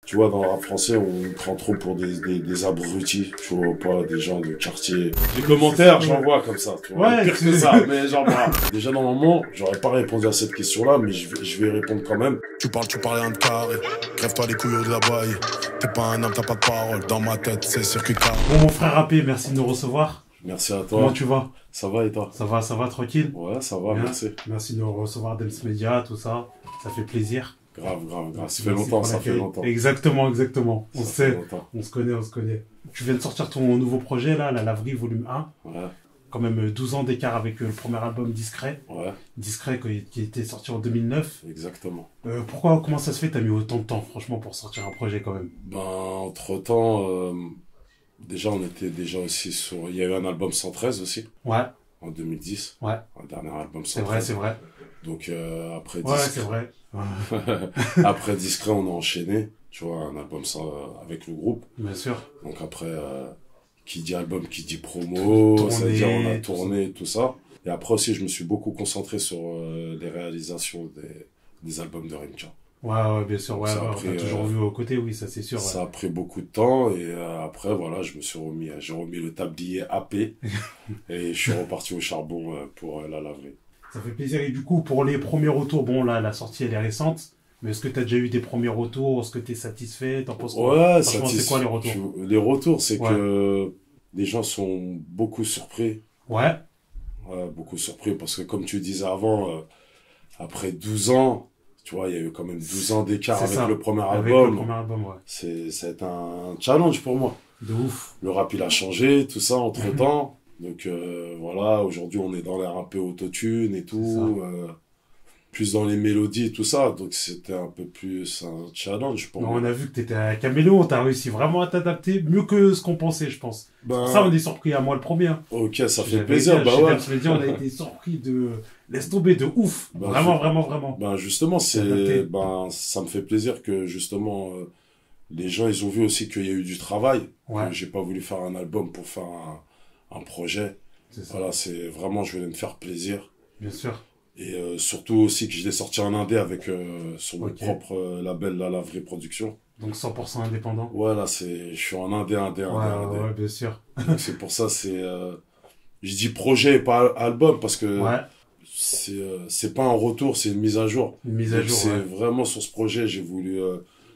Tu vois, dans le rap français, on prend trop pour des abrutis, tu vois, pas des gens de quartier. Les commentaires, j'en vois comme ça, tu vois. Ouais, Pire que ça, mais j'en vois. Déjà, normalement, j'aurais pas répondu à cette question-là, mais je vais y répondre quand même. Tu parles rien de carré. Crève-toi les couilles de la baille. T'es pas un homme, t'as pas de parole. Dans ma tête, c'est circuit carré. Bon, mon frère rappé, merci de nous recevoir. Merci à toi. Comment tu vas? Ça va et toi? Ça va, tranquille? Ouais, ça va, Bien. merci. Merci de nous recevoir d'Ems Media, tout ça. Ça fait plaisir. Grave. Merci Ça fait pour longtemps. Exactement. On Ça sait. fait longtemps. On se connaît. Tu viens de sortir ton nouveau projet, là, la Laverie Volume 1. Ouais, Quand même 12 ans d'écart avec le premier album Discret. ouais, Discret qui était sorti en 2009. exactement. Comment ça se fait? T'as mis autant de temps, franchement, pour sortir un projet quand même? Ben, entre-temps, déjà, on était déjà aussi sur... Il y a eu un album 113 aussi, Ouais, en 2010. ouais. Un dernier album C'est 113. vrai. Donc, après Ouais, Discret... c'est vrai. Ouais, Après Discret, on a enchaîné, tu vois, un album avec le groupe. bien sûr. Donc après, qui dit album, qui dit promo, Tourner, c'est-à-dire on a tout tourné, tout ça. Et après aussi, je me suis beaucoup concentré sur les réalisations des albums de Rimka. Ouais, bien sûr. Ouais, Ça a on pris, t'a toujours vu aux côtés, oui, ça c'est sûr. Ça a pris beaucoup de temps et après, voilà, j'ai remis le tablier AP et je suis reparti au charbon pour la laverie. Ça fait plaisir. Et du coup, pour les premiers retours, bon, là, la sortie, elle est récente. Mais est-ce que tu as déjà eu des premiers retours? Est-ce que tu es satisfait? T'en penses quoi? Ouais, Franchement, c'est quoi les retours? Les retours, c'est Ouais. que les gens sont beaucoup surpris. Ouais, Ouais, beaucoup surpris parce que comme tu disais avant, après 12 ans, tu vois, il y a eu quand même 12 ans d'écart C'est avec ça. le premier avec album. le premier album, ouais. Ça a été un challenge pour moi. De ouf. Le rap, il a changé, tout ça, entre-temps. Donc voilà, aujourd'hui, on est dans l'air un peu autotune et tout. Plus dans les mélodies et tout ça. Donc c'était un peu plus un challenge pour Non, moi. on a vu que tu étais un caméléon. Tu as réussi vraiment à t'adapter mieux que ce qu'on pensait, je pense. Ben, Pour ça, on est surpris à moi le premier. Hein. ok, ça fait J'avais plaisir. dit, Bah chez ouais. Dems Media, on a été surpris de... Laisse tomber, de ouf. Ben, Vraiment. Ben justement, Adapté. ça me fait plaisir que justement les gens ils ont vu aussi qu'il y a eu du travail. Ouais. Que j'ai pas voulu faire un album pour faire un projet. C'est ça, Voilà, c'est vraiment je voulais me faire plaisir bien sûr. et surtout aussi que je l'ai sorti en indé avec sur mon Ok. propre label La Laverie Production. Donc 100% indépendant. Voilà, je suis en indé. Ouais, bien sûr. Donc c'est pour ça je dis projet et pas album parce que Ouais, c'est pas un retour, c'est une mise à jour. une mise à Donc, jour. c'est Ouais. vraiment sur ce projet, j'ai voulu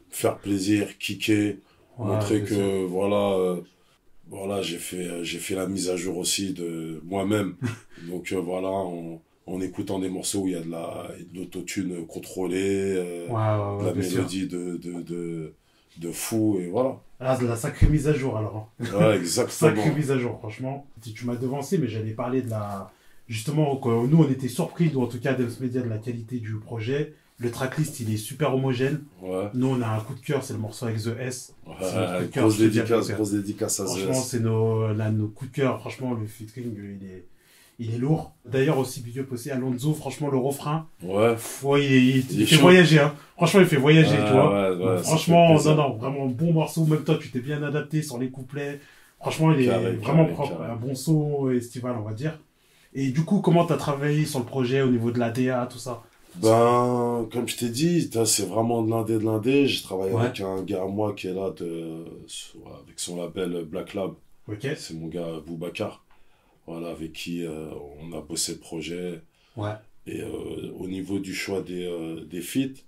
faire plaisir, kicker, Ouais, montrer bien que sûr. voilà, j'ai fait la mise à jour aussi de moi-même. Donc voilà, en écoutant des morceaux où il y a de l'autotune contrôlée, de la Bien sûr. mélodie de fou et voilà. Ah, c'est la sacrée mise à jour, alors. Hein. Ouais, exactement. Sacrée mise à jour, franchement. Tu m'as devancé, mais j'allais parler de la... Justement, nous, on était surpris, ou en tout cas, Dems Media, de la qualité du projet. Le tracklist, il est super homogène. Ouais. Nous, on a un coup de cœur, c'est le morceau avec The S. C'est notre coup Ouais, de cœur, je te dis, coup de cœur. grosse dédicace à Franchement, ZS. c'est nos coups de cœur. Franchement, le featuring, il est lourd. D'ailleurs, aussi, big up aussi, Alonso, franchement, le refrain, Ouais. ouais, il fait chaud. voyager. Hein. Franchement, il fait voyager, Ouais, tu vois. ouais, ça Franchement, fait plaisir. non, vraiment bon morceau. Même toi, tu t'es bien adapté sur les couplets. Franchement, il est Carré, vraiment carré, propre. carré. Un bon son estival, on va dire. Et du coup, comment t'as travaillé sur le projet au niveau de la DA, tout ça? Ben, comme je t'ai dit, c'est vraiment de l'indé. J'ai travaillé Ouais. avec un gars à moi qui est là avec son label Black Lab. Ok. C'est mon gars Boubacar. Voilà, avec qui on a bossé le projet. Ouais. Et au niveau du choix des feats,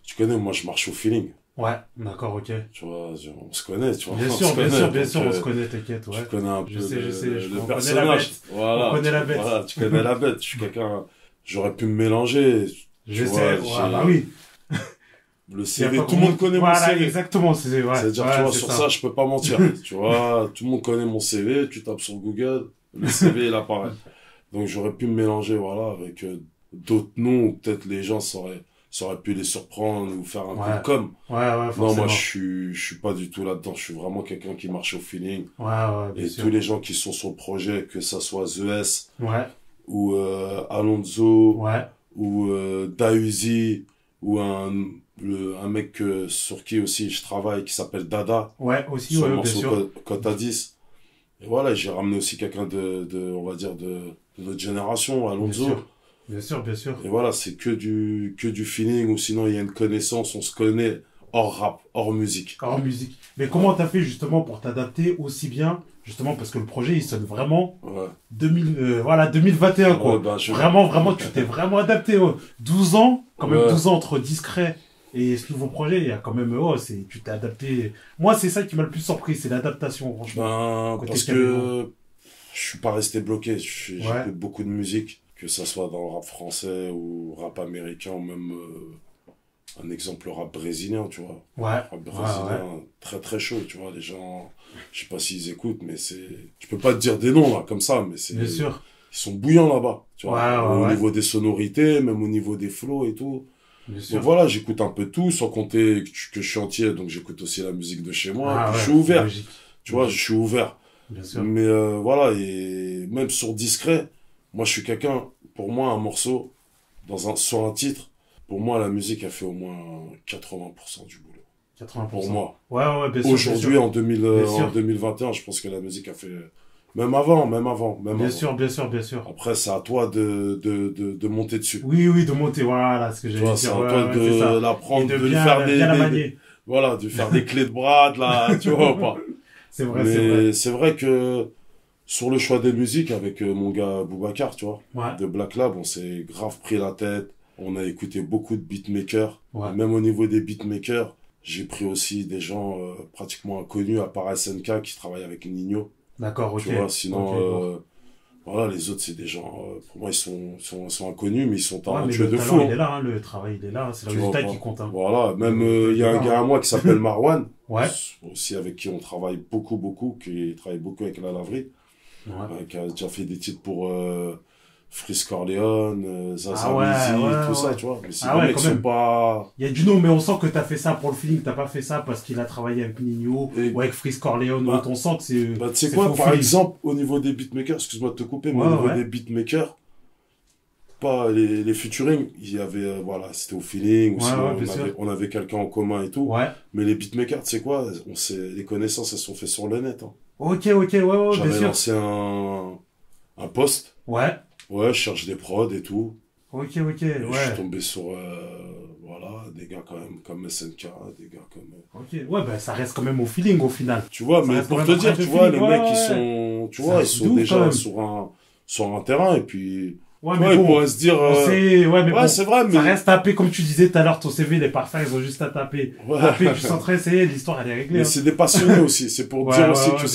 tu connais, moi je marche au feeling. Ouais, d'accord, ok. Tu vois, on se connaît, tu vois. Bien on sûr, se bien connaît, sûr, bien donc, sûr, on se connaît, t'inquiète, ouais. Tu connais un peu Je sais, le on connaît la personnage. bête. Voilà, On connaît la bête. Voilà, tu connais la bête. Je suis quelqu'un, j'aurais pu me mélanger. Je Tu sais, vois, ouais, bah oui. Le Y a CV, pas tout le monde connaît mon voilà, CV. exactement, c'est ouais. C'est-à-dire, ouais, tu vois, c'est sur ça, je peux pas mentir. Tu vois, tout le monde connaît mon CV, tu tapes sur Google, le CV, il apparaît. Donc, j'aurais pu me mélanger, voilà, avec d'autres noms, où peut-être les gens ça aurait pu les surprendre ou faire un coup Ouais. de com'. Ouais, Non, forcément. moi, je suis pas du tout là-dedans. Je suis vraiment quelqu'un qui marche au feeling. Ouais, bien Et sûr. tous les gens qui sont sur le projet, que ça soit The S, Ouais, ou Alonso, ouais, ou Dausi, ou un mec sur qui aussi je travaille qui s'appelle Dada, ouais, aussi, sur ouais, le bien morceau sûr. Cota 10. Et voilà, j'ai ramené aussi quelqu'un on va dire, de notre génération, Alonso. Bien sûr. Et voilà, c'est que du feeling, ou sinon il y a une connaissance, on se connaît hors rap, hors musique. Hors musique. Mais comment t'as fait justement pour t'adapter aussi bien, justement, parce que le projet, il sonne vraiment 2021, quoi. Vraiment, tu t'es vraiment adapté. 12 ans, quand même 12 ans entre Discret et ce nouveau projet, il y a quand même, tu t'es adapté. Moi, c'est ça qui m'a le plus surpris, c'est l'adaptation, franchement. Parce que je suis pas resté bloqué. J'écoute beaucoup de musique, que ça soit dans le rap français ou rap américain, ou même un exemple, le rap brésilien, tu vois. Rap brésilien, très très chaud, tu vois. Les gens, je sais pas s'ils écoutent, mais je peux pas te dire des noms, là, comme ça, mais Bien sûr. Ils sont bouillants là-bas, tu vois. Au niveau des sonorités, même au niveau des flows et tout. Bien sûr. Donc voilà, j'écoute un peu tout, sans compter que je suis entier, donc j'écoute aussi la musique de chez moi. Je suis ouvert, tu vois, je suis ouvert. Bien sûr. Mais voilà, et même sur Discret, moi je suis quelqu'un, pour moi un morceau, sur un titre, pour moi la musique a fait au moins 80% du boulot. 80%. Pour moi. Bien sûr. Aujourd'hui, en 2021, je pense que la musique a fait... Même avant. Bien sûr. Après, c'est à toi de monter dessus. Oui, de monter, voilà, ce que j'allais dire. C'est à toi de l'apprendre, de lui faire de faire des clés de bras, tu vois, ou pas. C'est vrai. C'est vrai que sur le choix des musiques, avec mon gars Boubacar, tu vois, de Black Lab, on s'est grave pris la tête. On a écouté beaucoup de beatmakers. Même au niveau des beatmakers, j'ai pris aussi des gens pratiquement inconnus, à part SNK, qui travaillent avec Nino. D'accord, ok. Tu vois, sinon, voilà, les autres, c'est des gens, pour moi, ils sont inconnus, mais ils sont talentueux de fou. Il est là, le travail, il est là, c'est le résultat qui compte. Voilà, même, il y a un gars à moi qui s'appelle Marwan. Aussi avec qui on travaille beaucoup, qui travaille beaucoup avec la laverie. Qui a déjà fait des titres pour, Freeze Corleone, Zaza Mizzy, tout ça, tu vois. Mais c'est des mecs qui sont pas... Il y a du nom, mais on sent que t'as fait ça pour le feeling, t'as pas fait ça parce qu'il a travaillé avec Nino ou avec Freeze Corleone, on sent que c'est... tu sais quoi, par exemple, au niveau des beatmakers, excuse-moi de te couper, mais au niveau des beatmakers, pas les featuring, il y avait, c'était au feeling, ou sinon on avait quelqu'un en commun et tout. Mais les beatmakers, tu sais quoi, les connaissances, elles sont faites sur le net. Ok, bien sûr. J'avais lancé un post. Je cherche des prods et tout. Ok. Je suis tombé sur, des gars quand même comme SNK, des gars comme... ça reste quand même au feeling au final. Tu vois, mais pour te dire, tu vois, les mecs, ils sont déjà sur un terrain, et puis... ils pourraient se dire... c'est vrai, mais... Ça reste tapé, comme tu disais tout à l'heure, ton CV, il est parfait, ils ont juste à taper. Taper, tu sens très essayer, l'histoire, elle est réglée. Mais c'est des passionnés aussi, c'est pour dire aussi que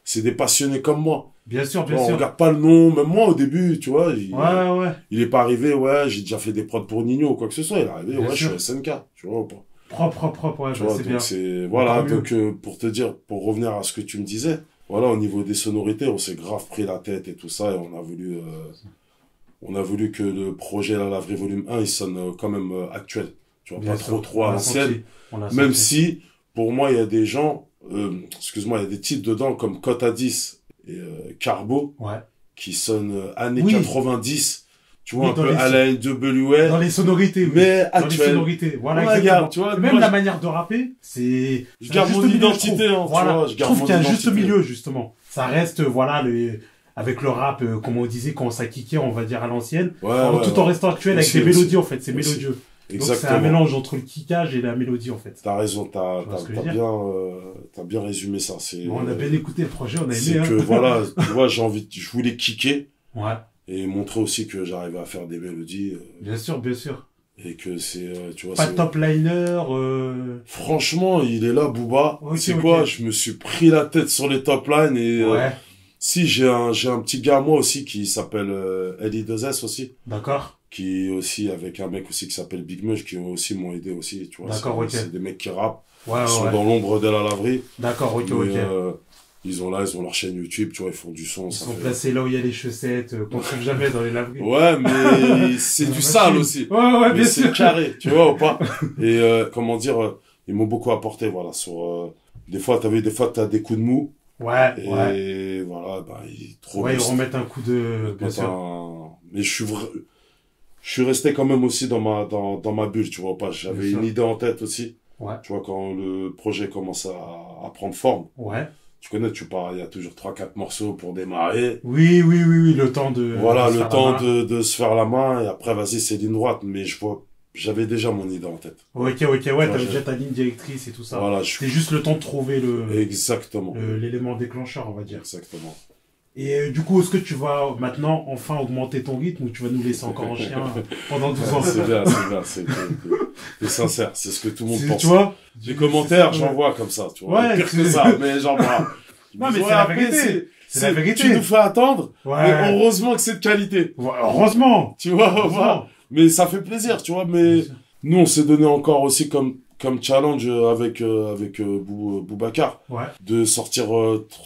c'est des passionnés comme moi. Bien sûr. On regarde pas le nom, même moi au début, tu vois, il est pas arrivé, j'ai déjà fait des prods pour Nino ou quoi que ce soit, il est arrivé, je suis SNK, tu vois ou pas. Propre, c'est bien. Voilà, donc pour te dire, pour revenir à ce que tu me disais, voilà, au niveau des sonorités, on s'est grave pris la tête et tout ça, et on a voulu que le projet La Laverie Volume 1, il sonne quand même actuel, tu vois, bien pas trop à l'ancienne, même si, pour moi, il y a des gens, il y a des titres dedans comme Cote à 10 et Carbo, qui sonnent années 90, tu vois, un peu à la NWA. Dans les sonorités, mais actuelles. Dans les sonorités, tu vois. Même la manière de rapper, c'est... Je garde mon identité, tu vois, je trouve qu'il y a un juste milieu, justement. Ça reste, avec le rap, comme on disait, quand on s'acquiquait, on va dire à l'ancienne, tout en restant actuel, avec des mélodies, en fait, c'est mélodieux. Exactement. Donc c'est un mélange entre le kickage et la mélodie, en fait. T'as raison, t'as bien résumé ça. On a bien écouté le projet, on a aimé. C'est que voilà, tu vois, je voulais kicker. Et montrer aussi que j'arrivais à faire des mélodies. Bien sûr. Et que c'est, tu vois, pas de top liner. Franchement, il est là, Booba. Quoi, je me suis pris la tête sur les top lines et si j'ai un petit gars moi aussi qui s'appelle Eli2S aussi. D'accord. Qui est aussi avec un mec aussi qui s'appelle Big Mush qui aussi m'ont aidé aussi, tu vois. D'accord, c'est des mecs qui rappent. Ils sont dans l'ombre de la laverie. D'accord, ok. Ils ont leur chaîne YouTube, tu vois, ils font du son. Ils sont placés là où il y a les chaussettes, qu'on trouve jamais dans les laveries. Mais c'est du sale aussi. Bien sûr. C'est carré, tu vois, ou pas. Et, ils m'ont beaucoup apporté, voilà, sur, des fois, t'as des coups de mou. Et voilà, ils remettent un coup de, bien sûr. Mais je suis resté quand même aussi dans ma bulle, tu vois, pas. J'avais une idée en tête aussi. Tu vois, quand le projet commence à prendre forme. Tu connais, il y a toujours 3-4 morceaux pour démarrer. Oui, le temps de... Voilà, le temps de se faire la main, et après, vas-y, c'est ligne droite. Mais je j'avais déjà mon idée en tête. Ok, ouais, t'avais déjà ta ligne directrice et tout ça. Voilà, c'était juste le temps de trouver exactement. L'élément déclencheur, on va dire. Exactement. Et du coup, est-ce que tu vas maintenant enfin augmenter ton rythme ou tu vas nous laisser encore en chien pendant 12 ans? C'est bien, t'es sincère, c'est ce que tout le monde pense. Tu vois? Les commentaires, j'en vois comme ça, tu vois. Ouais, pire que ça, mais j'en vois. Non, mais c'est la vérité. C'est la vérité. Tu nous fais attendre, ouais. Mais heureusement que c'est de qualité. Ouais, heureusement. Tu vois, voilà. Mais ça fait plaisir, tu vois, mais nous, on s'est donné encore aussi comme challenge avec Boubacar. Ouais. De sortir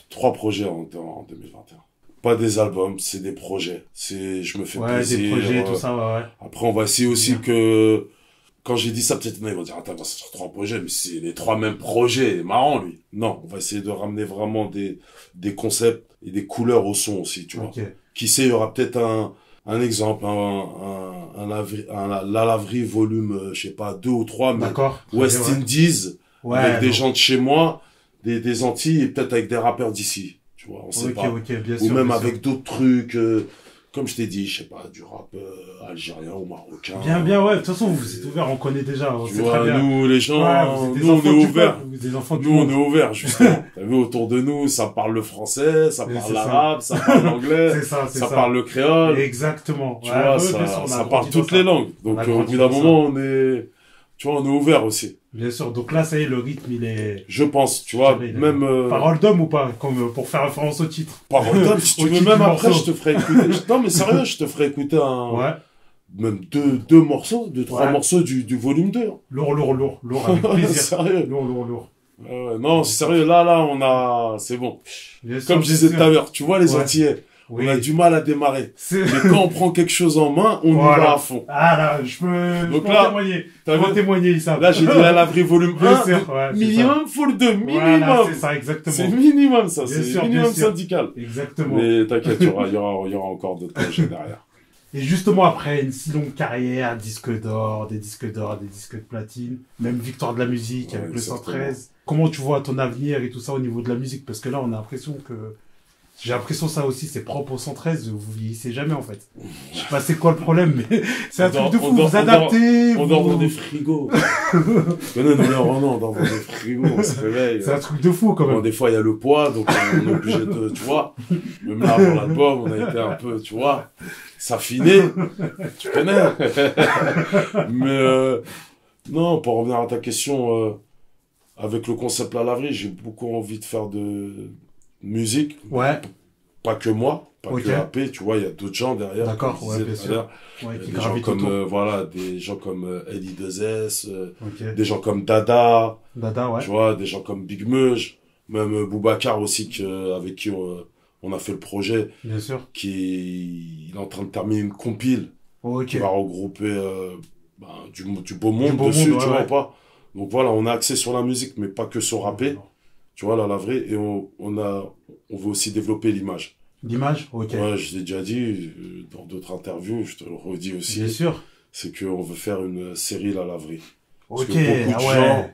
3 projets en 2021. Pas des albums, c'est des projets. Je me fais plaisir. Des projets, tout ça, ouais. Après, on va essayer aussi que, quand j'ai dit ça, peut-être, ils vont dire, attends, on va sortir 3 projets, mais c'est les 3 mêmes projets. Marrant, lui. Non, on va essayer de ramener vraiment des concepts et des couleurs au son aussi, tu vois. Qui sait, il y aura peut-être un exemple, la laverie volume, je sais pas, 2 ou 3, mais West Indies, avec des gens de chez moi, des Antilles, et peut-être avec des rappeurs d'ici. Tu vois, on sait pas. Bien ou sûr, même avec d'autres trucs, comme je t'ai dit, je sais pas, du rap algérien ou marocain. Bien, ouais. De toute façon, vous êtes ouverts, on connaît déjà. Tu vois, très bien. Nous, les gens, nous, on est ouverts. Nous, on est ouverts, justement. T'as vu, autour de nous, ça parle le français, ça parle l'arabe, ça parle l'anglais, ça parle le créole. Exactement. Tu vois, ça parle toutes les langues. Donc, au bout d'un moment, tu vois, on est ouvert aussi. Bien sûr. Donc là, ça y est, le rythme, il est... Je pense, tu vois, même... Parole d'homme ou pas? Comme pour faire référence au titre. Parole d'homme, si tu veux, même après, je te ferai écouter... Non, mais sérieux, je te ferai écouter même deux morceaux, 3 morceaux du volume 2. Lourd, avec plaisir. Sérieux. Lourd. Non, sérieux, là, c'est bon. Comme je disais tout à l'heure, tu vois, les Antillais, on a du mal à démarrer. Mais quand on prend quelque chose en main, on y va à fond. Ah là, je peux témoigner. Je peux témoigner, ils savent. Là, j'ai dit la laverie volume 1, minimum, faut le 2, minimum. Voilà, c'est ça, exactement. C'est minimum, ça, c'est minimum syndical. Exactement. Mais t'inquiète, il y aura encore d'autres projets derrière. Et justement, après une si longue carrière, disque d'or, des disques de platine, même victoire de la musique avec le 113, comment tu vois ton avenir et tout ça au niveau de la musique? Parce que là, on a l'impression que... J'ai l'impression ça aussi, c'est propre au 113, vous vieillissez jamais en fait. Je sais pas c'est quoi le problème, mais c'est un truc de fou, vous adaptez. On dort dans des frigos. Non, on dort dans des frigos, on se réveille. C'est un truc de fou quand même. Bon, des fois il y a le poids, donc on est obligé de, tu vois, même là pour l'album, on a été un peu, tu vois, s'affiner, tu connais. Mais non, pour revenir à ta question, avec le concept La Laverie, j'ai beaucoup envie de faire de musique. Ouais. Pas que moi, pas que AP, tu vois, il y a d'autres gens derrière. D'accord, bien sûr. Des gens comme, des gens comme Eddie 2S, des gens comme Dada. Tu vois, des gens comme Big Meuge, même Boubacar aussi, avec qui on a fait le projet. Bien sûr. Il est en train de terminer une compile. Qui va regrouper, du beau monde dessus, tu vois, pas. Donc voilà, on a axé sur la musique, mais pas que sur rapper. Tu vois, La Laverie, et on veut aussi développer l'image. L'image? Ok. Ouais, je l'ai déjà dit, dans d'autres interviews, je te le redis aussi. Bien sûr. C'est qu'on veut faire une série La Laverie. Parce que beaucoup de gens,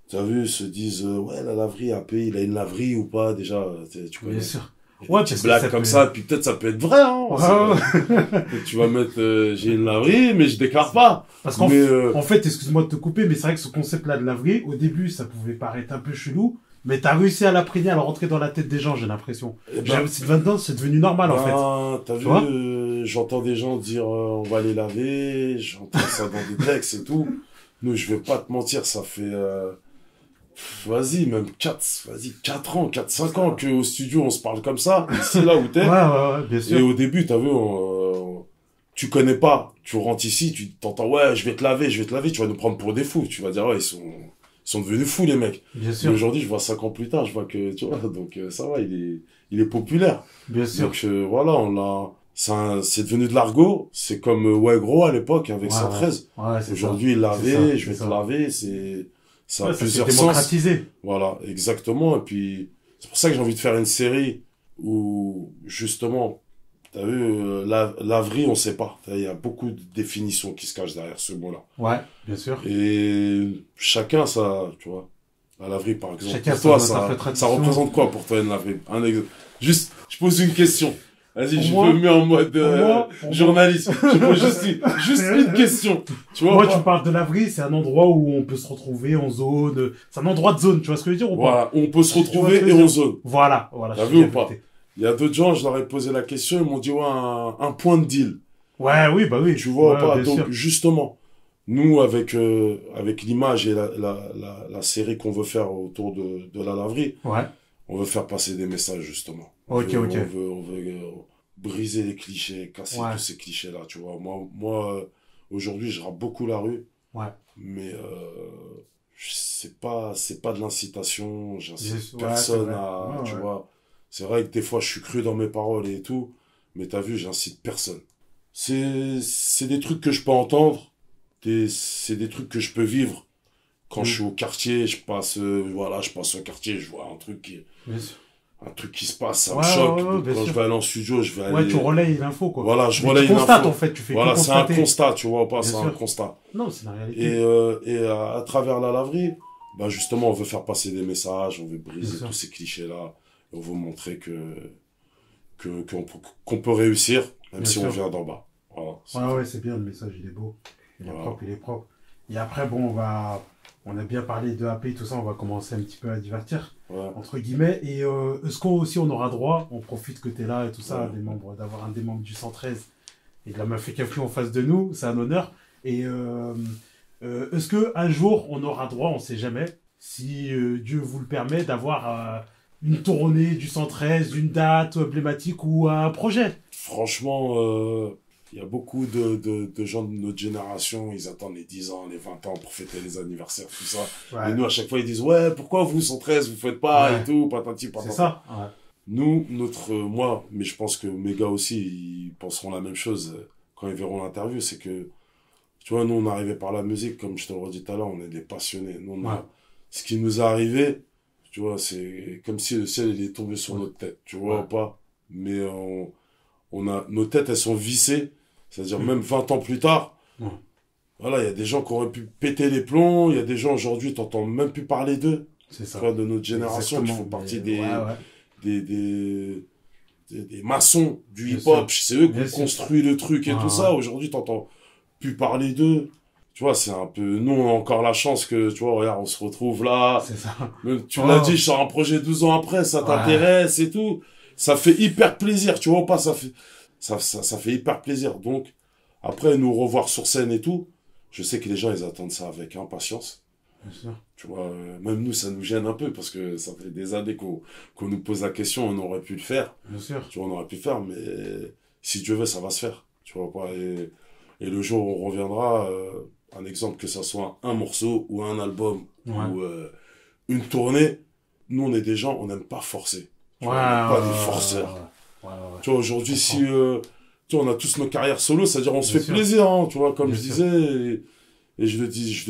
t'as vu, se disent, ouais, La Laverie, AP, il a une laverie ou pas, déjà, tu connais. Bien sûr. Ouais, des blagues comme ça, puis peut-être ça peut être vrai, hein. Tu vas mettre, j'ai une laverie, mais je déclare pas. Parce qu'en fait, excuse-moi de te couper, mais c'est vrai que ce concept-là de laverie, au début, ça pouvait paraître un peu chelou. Mais t'as réussi à l'imprégner, à le rentrer dans la tête des gens, j'ai l'impression. Maintenant, c'est devenu normal, en fait. T'as vu, j'entends des gens dire, on va les laver, j'entends ça dans des textes et tout. Nous, je vais pas te mentir, ça fait, même 4 ans, 5 ans qu'au studio, on se parle comme ça, ici, là où t'es. Ouais, bien sûr. Et au début, t'as vu, tu connais pas, tu rentres ici, tu t'entends, ouais, je vais te laver, tu vas nous prendre pour des fous. Tu vas dire, ouais, ils sont devenus fous, les mecs. Bien sûr. Mais aujourd'hui, je vois 5 ans plus tard, je vois que, tu vois, donc ça va, il est populaire. Bien sûr. Donc voilà, c'est devenu de l'argot. C'est comme Ouais Gros à l'époque avec 113. Aujourd'hui, il lavait, je vais te laver, ça a plusieurs sens. Démocratisé. Voilà, exactement. Et puis c'est pour ça que j'ai envie de faire une série où justement, t'as vu, laverie, on sait pas. Il y a beaucoup de définitions qui se cachent derrière ce mot-là. Ouais, bien sûr. Et chacun ça, tu vois. La laverie, par exemple. Chacun pour toi, ça représente quoi pour toi une laverie? Juste, je pose une question. Vas-y, je veux mieux en mode journaliste. Je pose juste une question. Tu vois, moi, tu parles de Lavry, c'est un endroit où on peut se retrouver en zone. C'est un endroit de zone, tu vois ce que je veux dire ou pas? Voilà, on peut se retrouver et en zone. Voilà. T'as vu ou pas? Il y a d'autres gens, je leur ai posé la question, ils m'ont dit, ouais, un point de deal. Ouais, oui, bah oui. Tu vois ou pas? Donc, justement, nous, avec l'image et la série qu'on veut faire autour de la laverie, on veut faire passer des messages, justement. On veut briser les clichés, casser tous ces clichés-là, tu vois. Moi, aujourd'hui, je rappe beaucoup la rue. Ouais. Mais, c'est pas de l'incitation, j'incite personne à, tu vois. C'est vrai que des fois, je suis cru dans mes paroles et tout, mais t'as vu, j'incite personne. C'est des trucs que je peux entendre, c'est des trucs que je peux vivre. Quand je suis au quartier, je passe au quartier, je vois un truc qui se passe, ça me choque. Donc, quand je vais aller en studio, je vais aller... Ouais, tu relayes l'info, quoi. Voilà, je relaye l'info. Tu constates, en fait, tu fais voilà, c'est un constat, tu vois pas, c'est un constat. Non, c'est la réalité. Et à travers la laverie, bah, justement, on veut faire passer des messages, on veut briser tous ces clichés-là, on veut montrer qu'on peut réussir, même si on vient d'en bas. Voilà. Ouais, c'est bien, le message, il est beau. Il est propre. Et après, bon, on a bien parlé de AP et tout ça, on va commencer un petit peu à divertir, entre guillemets. Et est-ce qu'on aura droit, on profite que t'es là et tout ça, d'avoir un des membres du 113 et de la Mafia Flou en face de nous, c'est un honneur. Et est-ce qu'un jour, on aura droit, on sait jamais, si Dieu vous le permet, d'avoir une tournée du 113, une date emblématique ou un projet? Franchement, il y a beaucoup de gens de notre génération, ils attendent les 10 ans, les 20 ans pour fêter les anniversaires, tout ça. Ouais. Et nous, à chaque fois, ils disent, ouais, pourquoi vous, 113, vous faites pas et tout, patati, patata. C'est ça. Nous, moi, mais je pense que mes gars aussi, ils penseront la même chose quand ils verront l'interview, c'est que, tu vois, nous, on est arrivé par la musique, comme je te le redis tout à l'heure, on est des passionnés. Nous, ce qui nous est arrivé, tu vois, c'est comme si le ciel, il est tombé sur notre tête, tu vois, ou pas. Mais nos têtes, elles sont vissées. C'est-à-dire, même 20 ans plus tard, voilà, il y a des gens qui auraient pu péter les plombs, il y a des gens aujourd'hui, t'entends même plus parler d'eux. C'est ça. De notre génération, qui font partie des maçons du hip-hop. C'est eux qui ont construit le truc et tout ça. Aujourd'hui, t'entends plus parler d'eux. Tu vois, c'est un peu, nous, on a encore la chance que, tu vois, regarde, on se retrouve là. C'est ça. Tu l'as dit, je sors un projet 12 ans après, ça t'intéresse et tout. Ça fait hyper plaisir, tu vois ou pas, ça fait hyper plaisir. Donc, après, nous revoir sur scène et tout, je sais que les gens, ils attendent ça avec impatience. Bien sûr. Tu vois, même nous, ça nous gêne un peu parce que ça fait des années qu'on nous pose la question, on aurait pu le faire. Bien sûr. Tu vois, on aurait pu le faire, mais si Dieu veut, ça va se faire. Tu vois pas, et le jour où on reviendra, un exemple, que ça soit un morceau ou un album ou une tournée, nous, on est des gens, on n'aime pas forcer. Tu vois, on n'est pas des forceurs. Tu vois, aujourd'hui, si tu vois, on a tous nos carrières solo, c'est-à-dire on se fait plaisir, hein, tu vois, comme je disais, et je le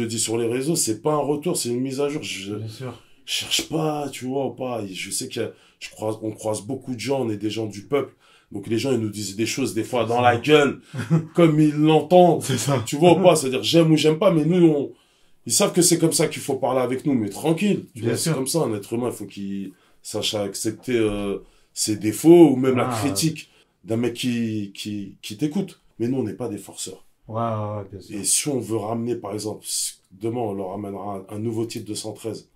dis sur les réseaux, c'est pas un retour, c'est une mise à jour. Je cherche pas, tu vois, pas. Je sais on croise beaucoup de gens, on est des gens du peuple. Donc les gens, ils nous disent des choses, des fois, dans la gueule, comme ils l'entendent. C'est ça. Tu vois ou pas? C'est-à-dire, j'aime ou j'aime pas, mais nous, ils savent que c'est comme ça qu'il faut parler avec nous, mais tranquille. Tu vois, c'est comme ça, un être humain, il faut qu'il sache accepter ses défauts, ou même la critique d'un mec qui t'écoute. Mais nous, on n'est pas des forceurs. Bien sûr. Et si on veut ramener, par exemple, demain, on leur ramènera un nouveau titre de 113,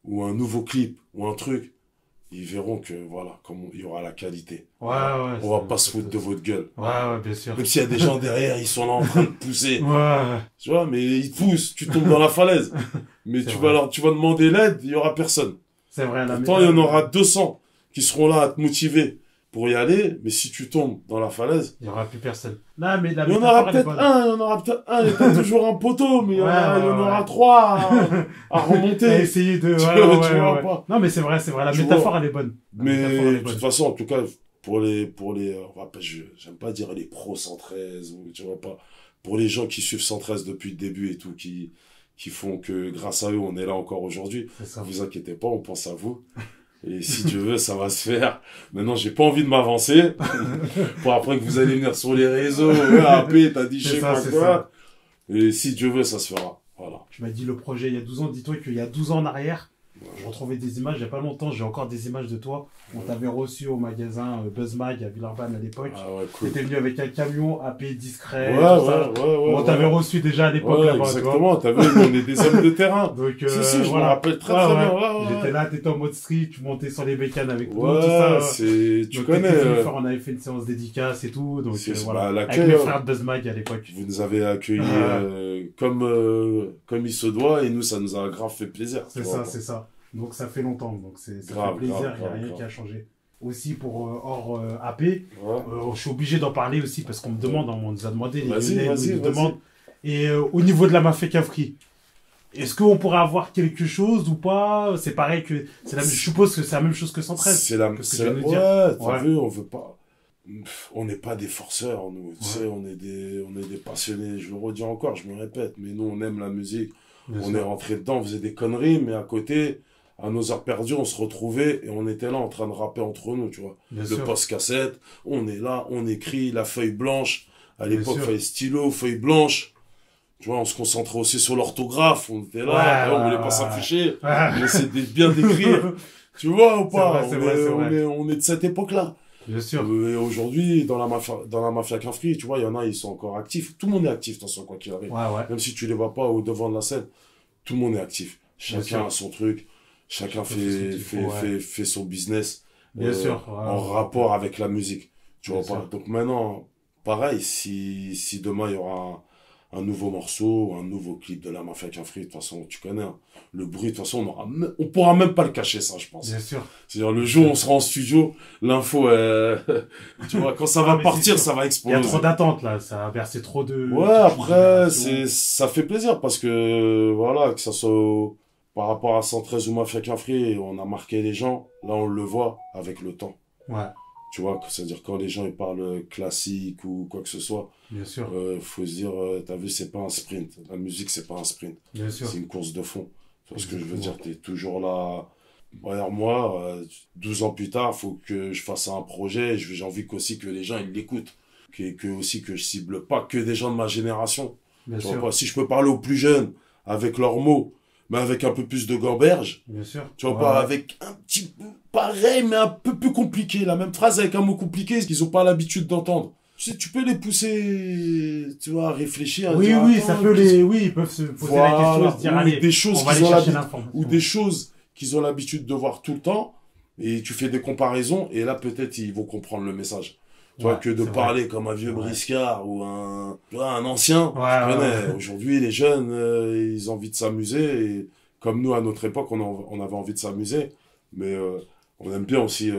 ou un nouveau clip, ou un truc, ils verront que, voilà, comme il y aura la qualité. On va pas se foutre de votre gueule. Bien sûr. Même s'il y a des gens derrière, ils sont là en train de pousser. Tu vois, mais ils poussent, tu tombes dans la falaise. Mais tu vas demander l'aide, il y aura personne. C'est vrai, pourtant, il y en aura 200 qui seront là à te motiver pour y aller, mais si tu tombes dans la falaise, il n'y aura plus personne. Non, mais il y en aura peut-être un, il y a pas toujours un poteau, mais il y en aura 3 à remonter. À essayer de, pas. Non, mais c'est vrai, la métaphore, elle est bonne. Mais, de toute façon, en tout cas, pour les, j'aime pas dire les pros 113, ou, tu vois pas, pour les gens qui suivent 113 depuis le début et tout, qui font que grâce à eux, on est là encore aujourd'hui. Vous inquiétez pas, on pense à vous. Et si Dieu veut, ça va se faire. Maintenant, j'ai pas envie de m'avancer. Pour après que vous allez venir sur les réseaux. AP, t'as dit je sais pas quoi. Et si Dieu veut, ça se fera. Voilà. Tu m'as dit le projet il y a 12 ans. Dis-toi qu'il y a 12 ans en arrière, retrouvais des images il n'y a pas longtemps, j'ai encore des images de toi. On t'avait reçu au magasin Buzzmag à Villeurbanne à l'époque. Ah ouais, cool. T'étais venu avec un camion AP discret. Ouais, on t'avait reçu déjà à l'époque là-bas. Exactement, t'as vu, on est des hommes de terrain. Donc, si, je me rappelle très bien. J'étais là, t'étais en mode street, tu montais sur les bécanes avec nous, tout ça. Tu donc, connais. On avait fait une séance dédicace et tout. Donc, voilà. Avec mes frères de Buzzmag à l'époque. Vous nous avez accueillis comme il se doit et nous, ça nous a grave fait plaisir. C'est ça. Donc ça fait longtemps, donc ça fait plaisir, il n'y a rien qui a changé. Aussi pour hors AP, je suis obligé d'en parler aussi parce qu'on me demande, on nous a demandé, les Lyonnais nous demandent. Et au niveau de la Mafia Cafri, est-ce qu'on pourrait avoir quelque chose ou pas? C'est pareil que, je suppose que c'est la même chose que 113. T'as vu, on veut pas, on n'est pas des forceurs, nous, tu sais, on est des passionnés, je le redis encore, je me répète, mais nous on aime la musique, on est rentré dedans, on faisait des conneries, mais à côté, à nos heures perdues, on se retrouvait et on était là en train de rapper entre nous, tu vois. Le post-cassette, on est là, on écrit, la feuille blanche. À l'époque, feuille stylo, feuille blanche. Tu vois, on se concentrait aussi sur l'orthographe. On était là, on voulait pas s'afficher. On essayait de bien d'écrire. Tu vois ou pas? On est de cette époque-là. Bien sûr. Et aujourd'hui, dans la mafia Cafri, tu vois, il y en a, ils sont encore actifs. Tout le monde est actif, dans quoi qu'il arrive. Même si tu les vois pas au devant de la scène, tout le monde est actif. Chacun a son truc. Chacun fait son business en rapport avec la musique. Tu vois pas. Donc maintenant, pareil, si demain il y aura un nouveau morceau, un nouveau clip de la Mafia Cafri, de toute façon, tu connais, hein, le bruit, de toute façon, on pourra même pas le cacher, ça, je pense. Bien sûr. C'est-à-dire, le jour où on sera en studio, l'info, tu vois, quand ça va partir, ça va exploser. Il y a trop d'attentes, là, ça a versé trop de... Ouais, après, ça fait plaisir parce que, voilà, que ça soit par rapport à 113 ou Mafia Cafri, on a marqué les gens, là, on le voit avec le temps. Ouais. Tu vois, c'est-à-dire quand les gens ils parlent classique ou quoi que ce soit, bien sûr, faut se dire, t'as vu, c'est pas un sprint. La musique, c'est pas un sprint. Bien sûr. C'est une course de fond. Tu vois ce que je veux dire, t'es toujours là. Derrière moi, 12 ans plus tard, faut que je fasse un projet. J'ai envie aussi que les gens ils l'écoutent, aussi que je cible pas que des gens de ma génération. Bien tu sûr. vois pas, si je peux parler aux plus jeunes avec leurs mots, mais avec un peu plus de gamberge. Bien sûr. Tu vois pas, avec un petit peu pareil, mais un peu plus compliqué. La même phrase avec un mot compliqué, qu'ils ont pas l'habitude d'entendre. Tu sais, tu peux les pousser, tu vois, à réfléchir. Oui, ça peut ils peuvent se poser la question et se dire, allez, des choses on va aller chercher l'information. Ou des choses qu'ils ont l'habitude de voir tout le temps, et tu fais des comparaisons, et là, peut-être, ils vont comprendre le message. Tu vois, que de parler comme un vieux briscard ou un ancien. Aujourd'hui, les jeunes, ils ont envie de s'amuser. Et comme nous, à notre époque, on avait envie de s'amuser. Mais on aime bien aussi,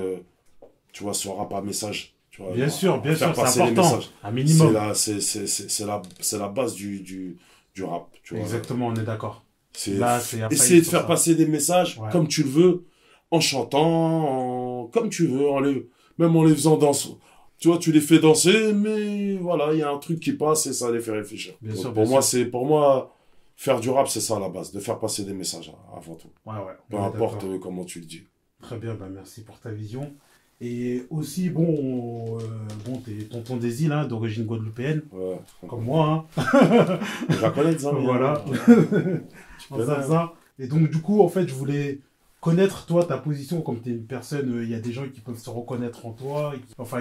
tu vois, ce rap à message. Tu vois, bien sûr, c'est important. Un minimum. C'est la base du rap. Tu vois. Exactement, on est d'accord. Essayer de faire passer des messages comme tu le veux, en chantant, comme tu veux, même en les faisant danser. Tu vois, tu les fais danser, mais voilà, il y a un truc qui passe et ça les fait réfléchir. Pour moi, faire du rap, c'est ça à la base, de faire passer des messages avant tout. Peu importe comment tu le dis. Très bien, merci pour ta vision. Et aussi, t'es tonton des îles, hein, d'origine guadeloupéenne. Ouais. Comme moi, hein. Je la connais, ça. Voilà. Ça. Et donc, du coup, en fait, je voulais connaître, toi, ta position, comme tu es une personne, il y a des gens qui peuvent se reconnaître en toi,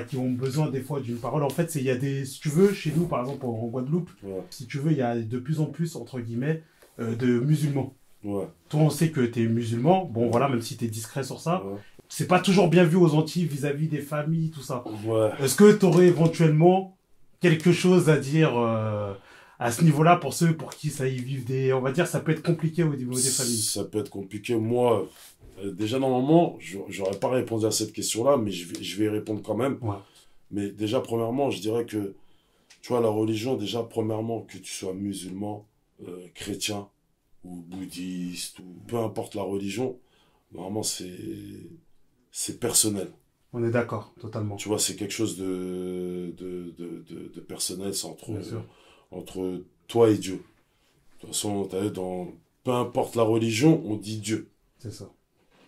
qui ont besoin des fois d'une parole. En fait, il y a si tu veux, chez nous, par exemple, en Guadeloupe, si tu veux, il y a de plus en plus, entre guillemets, de musulmans. Ouais. Toi, on sait que tu es musulman, bon, voilà, même si tu es discret sur ça. Ouais. C'est pas toujours bien vu aux Antilles vis-à-vis des familles, tout ça. Ouais. Est-ce que tu aurais éventuellement quelque chose à dire à ce niveau-là pour ceux pour qui ça y vivent on va dire, ça peut être compliqué au niveau des familles? Ça peut être compliqué. Moi, déjà, normalement, j'aurais pas répondu à cette question-là, mais je vais y répondre quand même. Ouais. Mais déjà, premièrement, je dirais que, tu vois, la religion, déjà, premièrement, que tu sois musulman, chrétien, ou bouddhiste, ou peu importe la religion, normalement, c'est personnel. On est d'accord, totalement. Tu vois, c'est quelque chose de personnel, c'est entre toi et Dieu. De toute façon, peu importe la religion, on dit Dieu. C'est ça.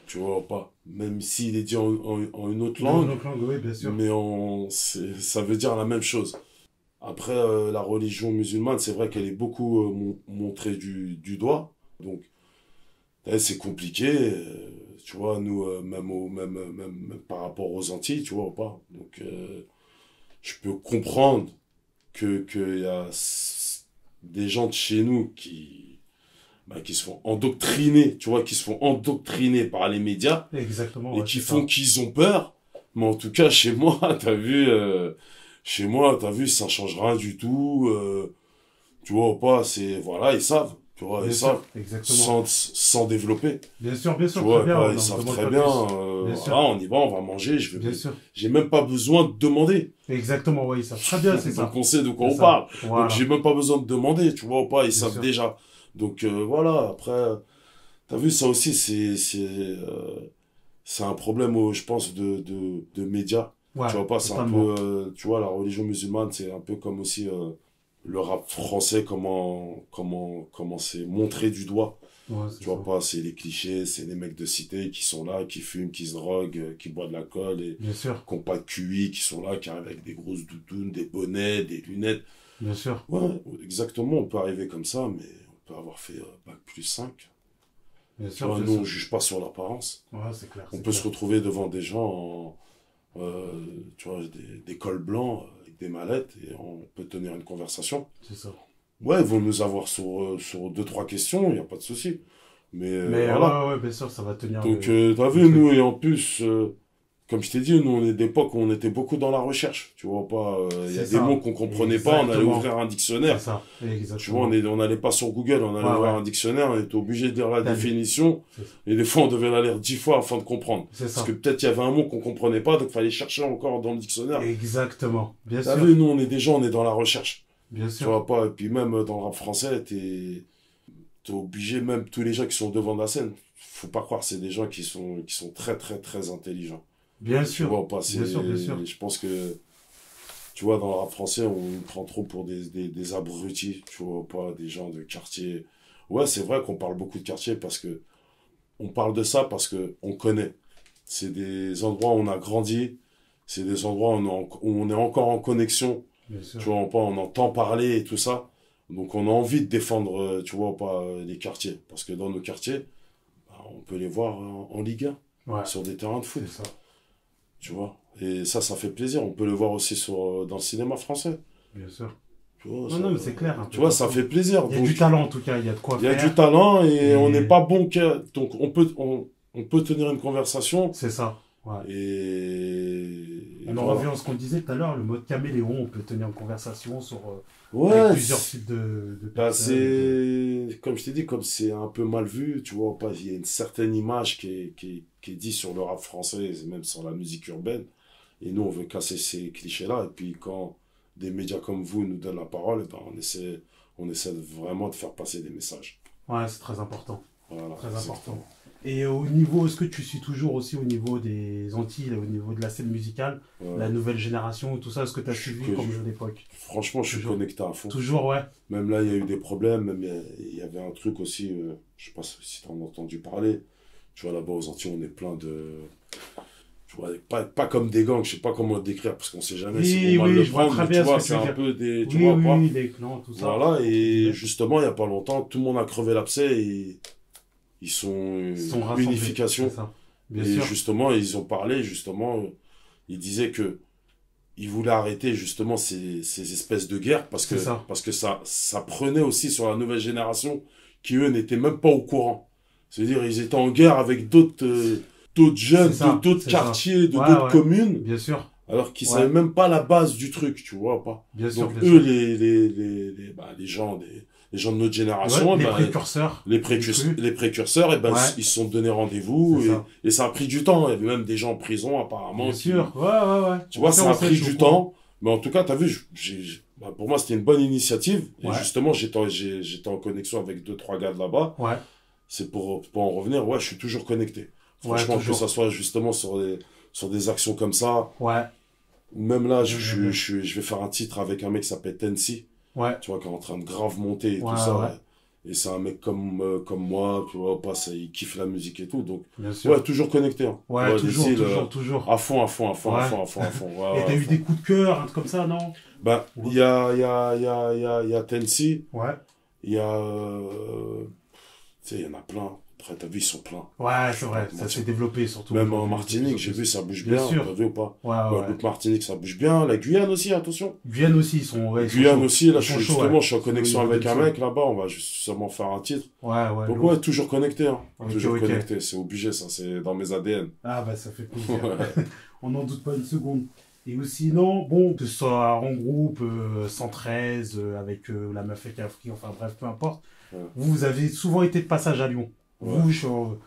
Tu vois pas, même s'il est dit en une autre langue. Une autre langue, oui, bien sûr. Mais ça veut dire la même chose. Après, la religion musulmane, c'est vrai qu'elle est beaucoup montrée du doigt. Donc, c'est compliqué. tu vois, nous, même par rapport aux Antilles, tu vois, ou pas. Donc, je peux comprendre qu'il y a des gens de chez nous qui se font endoctriner, tu vois, qui se font endoctriner par les médias. Exactement. Et qui font qu'ils ont peur. Mais en tout cas, chez moi, t'as vu, ça change rien du tout. Tu vois ou pas, voilà, ils savent. Tu vois, ils savent. Exactement. Sans développer. Bien sûr, tu vois, bien. Ils savent très bien. Voilà, on y va, on va manger. Bien sûr. J'ai même pas besoin de demander. Exactement, oui, ils savent très bien, c'est ça. Donc on sait de quoi on parle. Voilà. Donc j'ai même pas besoin de demander, tu vois ou pas, ils savent déjà. Donc voilà, après, t'as vu, ça aussi, c'est un problème, je pense, de médias. Ouais, tu vois pas, c'est un peu, tu vois, la religion musulmane, c'est un peu comme aussi le rap français, comment c'est montré du doigt. Ouais, tu vois pas, c'est les clichés, c'est les mecs de cité qui sont là, qui fument, qui se droguent, qui boivent de l'alcool et qui n'ont pas de QI, qui sont là, qui arrivent avec des grosses doudounes, des bonnets, des lunettes. Bien sûr. Ouais, exactement, on peut arriver comme ça, mais on peut avoir fait bac plus 5. Bien sûr, nous, on ne juge pas sur l'apparence. Ouais, c'est clair. On peut se retrouver devant des gens, tu vois, des cols blancs avec des mallettes et on peut tenir une conversation. C'est ça. Ouais, ils vont nous avoir sur 2-3 questions, il n'y a pas de souci. Mais voilà. Ouais, bien sûr, ça va tenir. Donc, t'as vu, nous, et en plus, comme je t'ai dit, nous, on est d'époque où on était beaucoup dans la recherche. Tu vois pas, il y a des mots qu'on comprenait pas, on allait ouvrir un dictionnaire. C'est ça, exactement. Tu vois, on n'allait pas sur Google, on allait ouvrir un dictionnaire, on était obligé de lire la définition. Et des fois, on devait la lire 10 fois afin de comprendre. Parce que peut-être il y avait un mot qu'on comprenait pas, donc il fallait chercher encore dans le dictionnaire. Exactement, bien sûr. T'as vu, nous, on est dans la recherche. Bien sûr. Tu vois pas, et puis même dans le rap français, t'es obligé, même tous les gens qui sont devant la scène, faut pas croire, c'est des gens qui sont très, très, très intelligents. Bien sûr. Tu vois pas, bien sûr. Je pense que, tu vois, dans le rap français, on prend trop pour des abrutis, tu vois pas, des gens de quartier. Ouais, c'est vrai qu'on parle beaucoup de quartier parce que, on parle de ça parce que on connaît. C'est des endroits où on a grandi, c'est des endroits où on est encore en connexion. Tu vois, on entend parler et tout ça. Donc, on a envie de défendre, tu vois, pas les quartiers. Parce que dans nos quartiers, on peut les voir en Ligue 1, sur des terrains de foot. C'est ça. Tu vois. Et ça fait plaisir. On peut le voir aussi dans le cinéma français. Bien sûr. Tu vois, non, mais c'est clair. Tu vois, ça fait plaisir. Il y a du talent, en tout cas. Il y a de quoi faire. Il y a du talent et on n'est pas bon que... Donc, on peut tenir une conversation. C'est ça. Ouais. Et on en revient à ce qu'on disait tout à l'heure, le mode caméléon, on peut tenir une conversation sur avec plusieurs types de personnes. Comme je t'ai dit, comme c'est un peu mal vu, tu vois, il y a une certaine image qui est dit sur le rap français, et même sur la musique urbaine. Et nous, on veut casser ces clichés-là. Et puis, quand des médias comme vous nous donnent la parole, ben, on essaie vraiment de faire passer des messages. Ouais, c'est très important. Voilà, très important. Et au niveau, est-ce que tu suis toujours aussi au niveau des Antilles, au niveau de la scène musicale, la nouvelle génération, tout ça, est-ce que tu as suivi comme jeu d'époque? Franchement, je suis connecté à fond. Toujours, ouais. Même là, il y a eu des problèmes, même il y avait un truc aussi, je sais pas si tu en as entendu parler, tu vois, là-bas aux Antilles, on est plein de... Tu vois, pas comme des gangs, je sais pas comment le décrire, parce qu'on sait jamais si on va le prendre, mais tu vois, c'est un peu des... Tu vois pas. Les clans, tout ça. Voilà, et justement, il y a pas longtemps, tout le monde a crevé l'abcès et... Ils sont unification. Bien et sûr. justement, ils ont parlé, justement, ils disaient que ils voulaient arrêter justement ces espèces de guerres parce que ça prenait aussi sur la nouvelle génération qui, eux, n'étaient même pas au courant. C'est-à-dire, ils étaient en guerre avec d'autres jeunes, d'autres quartiers, d'autres communes. Bien sûr. Alors qu'ils savaient même pas la base du truc, tu vois pas. Bien sûr. Donc, eux, les gens de notre génération, les précurseurs, et ben ils se sont donné rendez-vous et ça a pris du temps. Il y avait même des gens en prison apparemment. Bien sûr, ouais. Tu vois, ça a pris du temps, mais en tout cas, t'as vu, pour moi c'était une bonne initiative. Et justement, j'étais en connexion avec 2-3 gars de là-bas. Ouais. C'est pour en revenir. Ouais, je suis toujours connecté. Franchement, que ça soit justement sur des actions comme ça. Ouais. Ou même là, je vais faire un titre avec un mec qui s'appelle Tensi. Ouais. Tu vois, qui est en train de grave monter et tout ça. Ouais. Et c'est un mec comme moi, tu vois, il kiffe la musique et tout. Donc, ouais, toujours connecté. Hein. Ouais, toujours. À fond. Et t'as eu des coups de cœur, un truc comme ça, non? Bah, il y a Tensi. Ouais. Il y a, tu sais, il y en a plein. Après, t'as vu, ils sont pleins. Ouais, c'est vrai, ça s'est développé surtout. Même en Martinique, j'ai vu, ça bouge bien. T'as vu ou pas? Ouais. Martinique, ça bouge bien. La Guyane aussi, attention. Guyane aussi, ils sont. Ouais, Guyane aussi, là, je suis en connexion avec un mec là-bas. On va justement faire un titre. Ouais. Donc, ouais, toujours connecté, hein. Toujours connecté. C'est obligé, ça. C'est dans mes ADN. Ah, bah, ça fait plaisir. On n'en doute pas une seconde. Et sinon, bon, que ce soit en groupe, 113, avec la Meuf et Cafri, enfin bref, peu importe. Ouais. Vous avez souvent été de passage à Lyon. Ouais. Vous,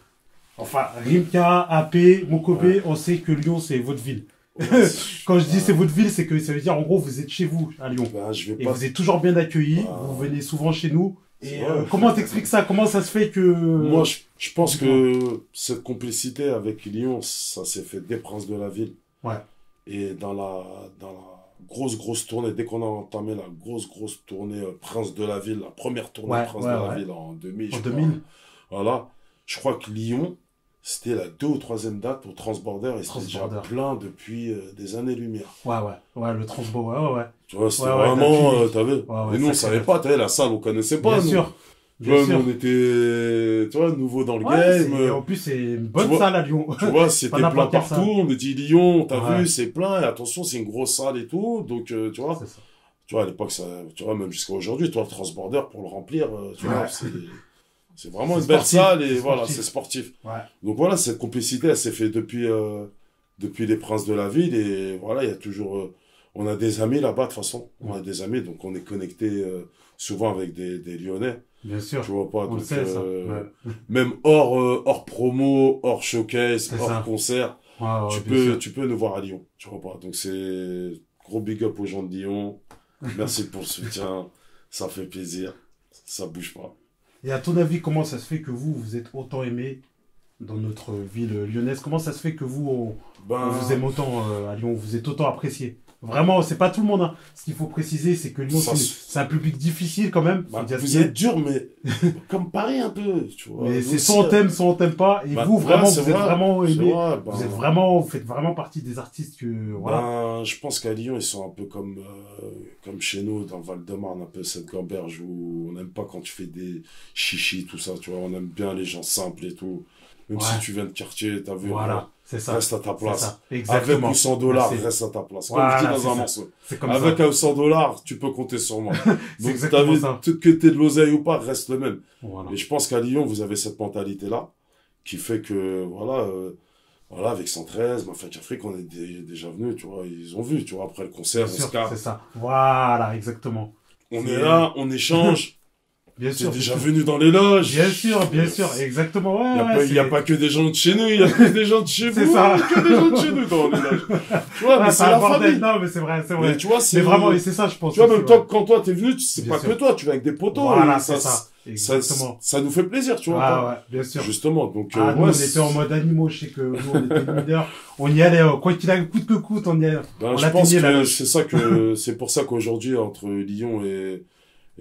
enfin, Rimka, AP, Mokobe, on sait que Lyon, c'est votre ville. Ouais, quand je dis c'est votre ville, c'est que ça veut dire, en gros, vous êtes chez vous, à Lyon. Et vous êtes toujours bien accueillis, vous venez souvent chez nous. Et comment t'expliques ça? Comment ça se fait que... Moi, je pense que cette complicité avec Lyon, ça s'est fait des Princes de la Ville. Ouais. Et dans la grosse tournée, dès qu'on a entamé la grosse tournée Prince de la Ville, la première tournée Prince de la Ville en 2000, voilà, je crois que Lyon, c'était la 2e ou 3e date au Transborder et c'était déjà plein depuis des années-lumière. Ouais, le Transborder, ouais. Tu vois, c'était vraiment, t'avais, et nous on savait pas, t'avais la salle, on connaissait pas. Bien sûr. Tu vois, nous, on était, tu vois, nouveaux dans le game. En plus, c'est une bonne salle à Lyon. Tu vois, c'était plein partout. On me dit Lyon, t'as vu, c'est plein. Et attention, c'est une grosse salle et tout. Donc, tu vois. Tu vois, à l'époque, ça, tu vois, même jusqu'à aujourd'hui, toi, le Transborder, pour le remplir, tu vois, c'est vraiment une belle salle et voilà, c'est sportif. Ouais. Donc voilà, cette complicité, elle s'est faite depuis les Princes de la Ville et voilà, il y a toujours, on a des amis là-bas, de toute façon. On a des amis, donc on est connecté, souvent avec des Lyonnais. Bien sûr. Tu vois pas, on donc, sait, ça. Même hors promo, hors showcase, hors concert, tu peux nous voir à Lyon. Tu vois pas. Donc c'est gros big up aux gens de Lyon. Merci pour le soutien. Ça fait plaisir. Ça bouge pas. Et à ton avis, comment ça se fait que vous êtes autant aimé dans notre ville lyonnaise? Comment ça se fait que on vous aime autant à Lyon, vous êtes autant apprécié? Vraiment, c'est pas tout le monde. Hein. Ce qu'il faut préciser, c'est que Lyon, c'est un public difficile quand même. Vous êtes dur, mais comme Paris un peu. Tu vois, mais c'est soit on t'aime pas. Et vous, vraiment, vous êtes vraiment aimé. Vous êtes vraiment, vous faites vraiment partie des artistes que, voilà. Je pense qu'à Lyon, ils sont un peu comme chez nous, dans le Val-de-Marne, un peu cette gamberge où on n'aime pas quand tu fais des chichis, tout ça, tu vois. On aime bien les gens simples et tout. Même si tu viens de quartier, t'as vu. Voilà. C'est ça. Reste à ta place. Exactement. Avec ou sans $, reste à ta place. Comme je dis dans un morceau. Avec ou sans $, tu peux compter sur moi. Donc, t'as vu, que t'aies de l'oseille ou pas, reste le même. Voilà. Et je pense qu'à Lyon, vous avez cette mentalité-là, qui fait que, voilà, avec 113, Meuf et Cafri, on est déjà venus, tu vois, ils ont vu, tu vois, après le concert, on se capte. C'est ça. Voilà, exactement. On est là, on échange. Bien sûr. T'es déjà venu dans les loges. Bien sûr, exactement. Il y a pas que des gens de chez nous, il y a que des gens de chez vous. C'est ça. Que des gens de chez nous dans les loges. Tu vois, mais c'est la famille. Non, mais c'est vrai. Mais tu vois, mais vraiment, et c'est ça, je pense. Tu vois, même toi, quand toi t'es venu, c'est pas que toi, tu vas avec des potos. Voilà, c'est ça. Exactement. Ça nous fait plaisir, tu vois. Ouais, bien sûr. Justement, donc, nous, on était en mode animaux, je sais que nous, on était leaders. On y allait, quoi qu'il arrive, coûte que coûte, on y allait. Je pense que c'est pour ça qu'aujourd'hui, entre Lyon et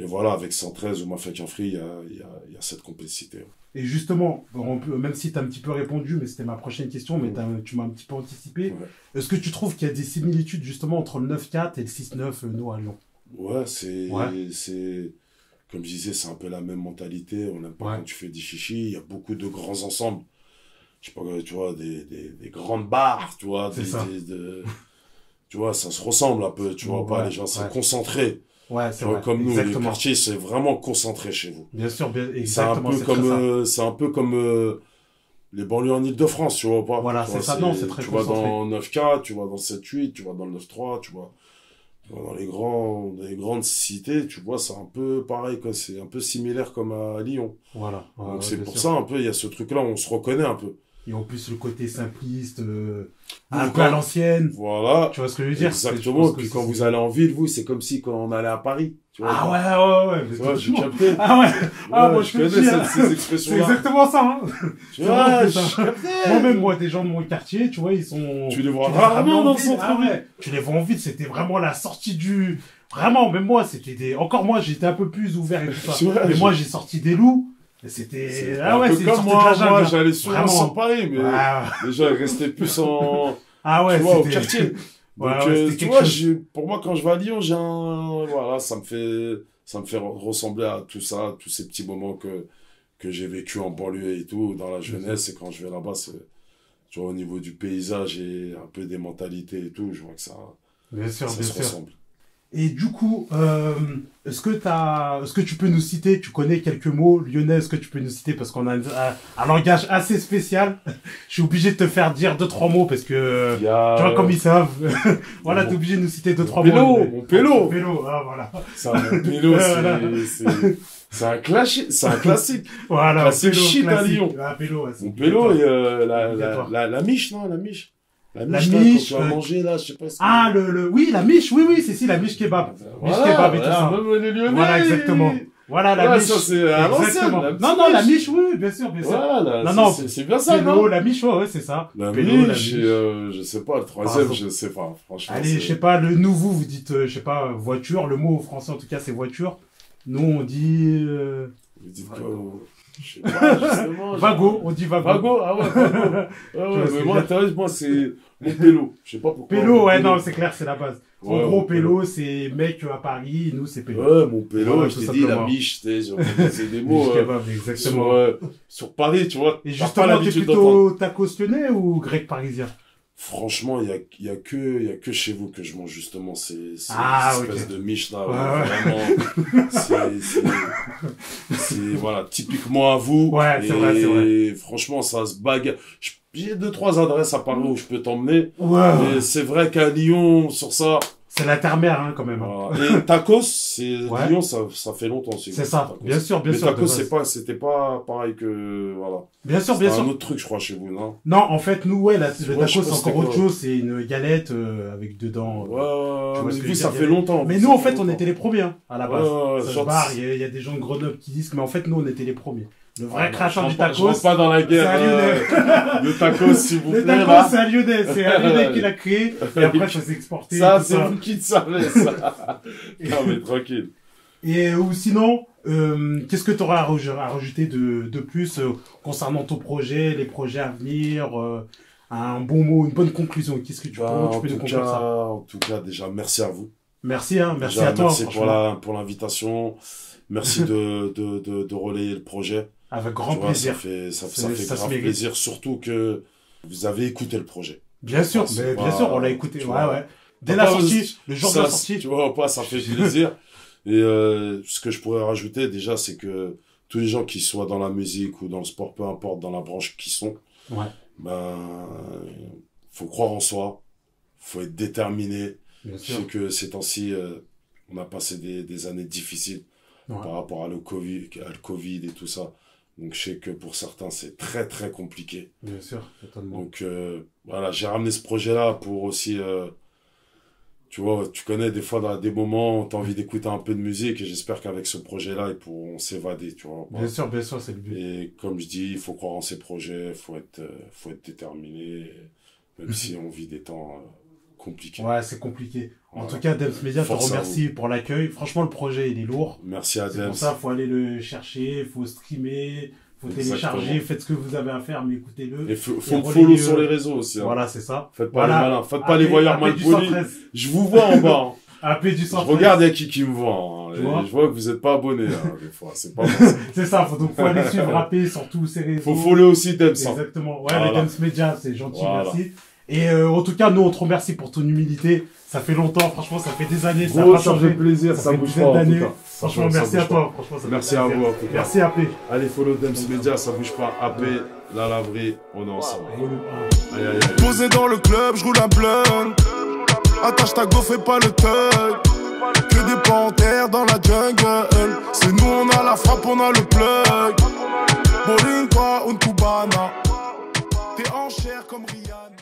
voilà, avec 113 ou Meuf et Cafri, il y a cette complicité. Et justement, même si tu as un petit peu répondu, mais c'était ma prochaine question, mais tu m'as un petit peu anticipé. Ouais. Est-ce que tu trouves qu'il y a des similitudes justement entre le 9-4 et le 6-9 nous à Lyon? Ouais, c'est comme je disais, c'est un peu la même mentalité. On n'aime pas quand tu fais des chichis. Il y a beaucoup de grands ensembles. Je sais pas, tu vois, des grandes bars, tu vois. Tu vois, ça se ressemble un peu, tu vois, pas les gens, c'est concentré. Ouais, c'est vrai. Comme nous, les quartiers, c'est vraiment concentré chez vous. Bien sûr, exactement. C'est un peu comme les banlieues en Ile-de-France, tu vois pas. Voilà, c'est ça, non, c'est très concentré. Tu vas dans 9-4, tu vas dans 7-8, tu vas dans le 9-3, tu vois. Dans les grandes cités, tu vois, c'est un peu pareil, quoi. C'est un peu similaire comme à Lyon. Voilà. Donc c'est pour ça, un peu, il y a ce truc-là, on se reconnaît un peu. Et en plus, le côté simpliste, un peu à l'ancienne. Voilà. Tu vois ce que je veux dire? Exactement. Et puis quand vous allez en ville, vous, c'est comme si quand on allait à Paris. Tu vois, ouais. Tu vois, j'ai capté. Moi, je connais ces expressions-là. C'est exactement ça, hein. Tu vois, j'ai capté. Moi-même, des gens de mon quartier, tu vois, ils sont... Tu les vois rarement dans le centre-ville. Tu les vois en ville, c'était vraiment la sortie du... Vraiment, même moi, c'était encore moi, j'étais un peu plus ouvert et tout ça. Mais moi, j'ai sorti des loups. C'était c'est comme moi j'allais souvent sur Paris, mais les gens ils restaient plus en tu vois, au quartier. Donc tu vois, pour moi quand je vais à Lyon, ça me fait ressembler à tout ça, tous ces petits moments que j'ai vécu en banlieue et tout, dans la jeunesse, et quand je vais là-bas, tu vois, au niveau du paysage et un peu des mentalités et tout, je vois que ça se ressemble. Et du coup, est-ce que tu peux nous citer, tu connais quelques mots lyonnais, est-ce que tu peux nous citer, parce qu'on a un langage assez spécial. Je suis obligé de te faire dire 2-3 mots parce que, tu vois, comme ils savent. Voilà, t'es obligé de nous citer 2-3 mots. Mon pélo. Mon pélo, ah, voilà. Ça, mon pélo, c'est un classique. Voilà. Classique shit à Lyon. Ah, pélo, ouais, mon pélo et, la miche, non, la miche. La miche, tu as mangé, là, je sais pas si... Ah, oui, la miche, oui, c'est la miche kebab. Miche kebab et tout ça. Voilà, exactement. Voilà, la miche. Ça, c'est à l'ancienne. Non, la miche, oui, bien sûr. Voilà, non, c'est bien ça, non? La miche, ouais, c'est ça. La miche, je sais pas, le troisième, je sais pas, franchement. Allez, je sais pas, vous dites, je sais pas, voiture, le mot français, en tout cas, c'est voiture. Nous, on dit, vous dites quoi? Je sais pas, justement. Vago, on dit vago. Vago, ah ouais, vago. Ah ouais, mais moi, c'est mon pélo. Je sais pas pourquoi. Pélo, ouais, non, c'est clair, c'est la base. En gros, pélo, c'est mec à Paris, nous, c'est pélo. Ouais, mon pélo, je t'ai dit, la miche, c'est des mots. Exactement. Sur Paris, tu vois. Et justement, t'es plutôt tacos lyonnais ou grec parisien? Franchement, il y a que chez vous que je mange justement ces espèces de miches là. Ouais. Vraiment, c'est voilà, typiquement à vous. Ouais, c'est vrai. Et franchement, ça se bagarre. J'ai 2-3 adresses à Paris où je peux t'emmener. Ouais. Mais c'est vrai qu'à Lyon, sur ça. C'est la terre-mère, hein, quand même. Voilà. Et tacos, Lyon, ça fait longtemps aussi. C'est ça. Bien sûr. Mais tacos, c'était pas pareil que, voilà. Bien sûr. C'est un autre truc, je crois, chez vous, non? Non, en fait, nous, le tacos, c'est encore autre chose. C'est une galette, avec dedans. Mais vous, ça fait longtemps. Mais nous, en fait, on était les premiers, hein, à la base. Ça se barre. Il y a des gens de Grenoble qui disent que, mais en fait, nous, on était les premiers. Le vrai créateur du tacos. Je rentre pas dans la guerre. Le tacos, s'il vous plaît. Le tacos, c'est un Lyonnais. C'est un Lyonnais qui l'a créé. Et après, ça s'est exporté. Ça, c'est vous qui le savez, ça. Non, mais tranquille. Et, ou sinon, qu'est-ce que tu aurais à rajouter de plus, concernant ton projet, les projets à venir, un bon mot, une bonne conclusion? Qu'est-ce que tu peux nous conclure ça? En tout cas, déjà, merci à vous. Merci à toi. Merci pour l'invitation. Merci de relayer le projet. Avec grand plaisir. Ça fait grave plaisir, surtout que vous avez écouté le projet. Bien sûr, on l'a écouté. Ouais. Dès la sortie, le jour de la sortie. Tu vois, ça fait plaisir. Et ce que je pourrais rajouter déjà, c'est que tous les gens qui soient dans la musique ou dans le sport, peu importe dans la branche qui sont, faut croire en soi, faut être déterminé. Je sais que ces temps-ci, on a passé des années difficiles par rapport à le Covid et tout ça. Donc, je sais que pour certains, c'est très, très compliqué. Bien sûr, totalement. Donc, voilà, j'ai ramené ce projet-là pour aussi, tu vois, tu connais des fois, dans des moments, t'as envie d'écouter un peu de musique et j'espère qu'avec ce projet-là, ils pourront s'évader, tu vois. Bien sûr, c'est le but. Et comme je dis, il faut croire en ses projets, faut être déterminé, même si on vit des temps compliqués. Ouais, c'est compliqué. En tout cas, Dems Media te remercie pour l'accueil. Franchement, le projet, il est lourd. Merci à Dems. C'est pour ça, faut aller le chercher, faut streamer, faut télécharger, faites ce que vous avez à faire, mais écoutez-le. Et faut me follow sur les réseaux aussi. Hein. Voilà, c'est ça. Faites pas les malins, faites pas les voyeurs mal polis. Je vous vois en bas. Hein. AP du 113. Je regarde, il y a qui me voit. Hein. Je vois que vous êtes pas abonné, hein, des fois. C'est pas bon. C'est ça, faut aller suivre AP sur tous ces réseaux. Faut follow aussi Dems. Exactement. Ouais, les Dems Media, c'est gentil, merci. Et en tout cas, nous, on te remercie pour ton humilité. Ça fait longtemps, franchement, ça fait des années. Ça fait plaisir, ça bouge pas, en tout cas. Franchement, merci à toi. Franchement, ça merci à vous, en tout cas. Merci AP. Allez, follow Dems Media, ça bouge pas. AP, la laverie, on est ensemble. Aïe. Posé dans le club, je roule un blunt. Attache ta go, fais pas le thug. Que des panthères dans la jungle. C'est nous, on a la frappe, on a le plug. Borinqua, un cubana. T'es en chair comme Rihanna.